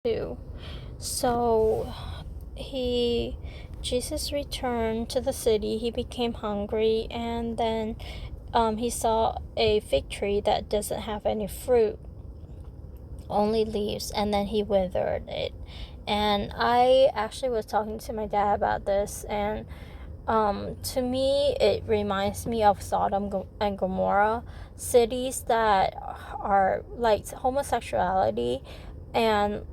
too. So he Jesus returned to the city. He became hungry, and then he saw a fig tree that doesn't have any fruit, only leaves, and then he withered it. And I actually was talking to my dad about this, and to me it reminds me of Sodom and Gomorrah, cities that are like homosexuality. And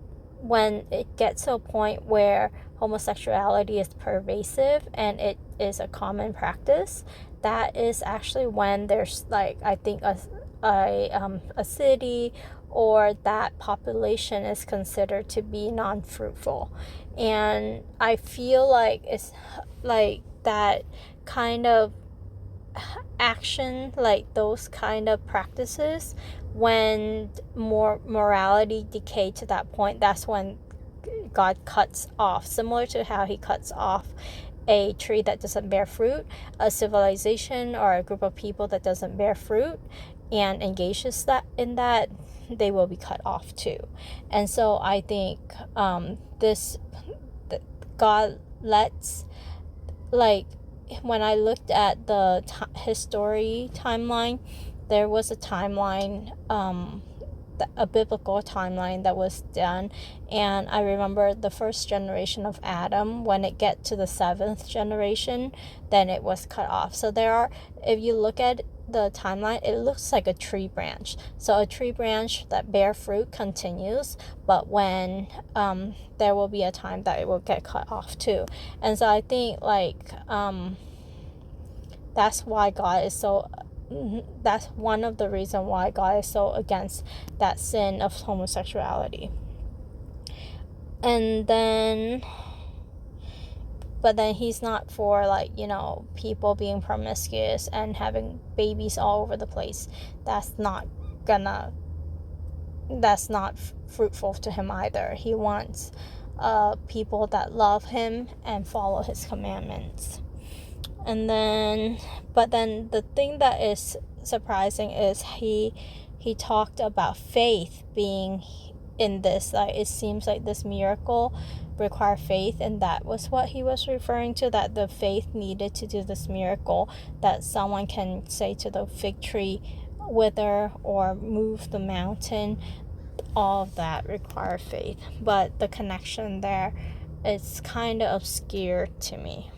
when it gets to a point where homosexuality is pervasive and it is a common practice, that is actually when there's like, I think, a city or that population is considered to be non-fruitful. And I feel like it's like that kind of action, like those kind of practices, when more morality decay to that point, that's when God cuts off, similar to how he cuts off a tree that doesn't bear fruit, a civilization or a group of people that doesn't bear fruit and engages that in that, they will be cut off too. And so I think God lets, like, when I looked at the history timeline, there was a timeline, a biblical timeline that was done, and I remember the first generation of Adam, when it get to the seventh generation, then it was cut off. So there are, if you look at the timeline, it looks like a tree branch. So a tree branch that bear fruit continues, but when there will be a time that it will get cut off too. And so I think like that's why God is so, that's one of the reasons why God is so against that sin of homosexuality. And then, but then he's not for, like, people being promiscuous and having babies all over the place. That's not fruitful to him either. He wants people that love him and follow his commandments. And then, but then the thing that is surprising is he talked about faith being in this. Like, it seems like this miracle required faith, and that was what he was referring to, that the faith needed to do this miracle, that someone can say to the fig tree, wither, or move the mountain. All of that required faith, but the connection there is kind of obscure to me.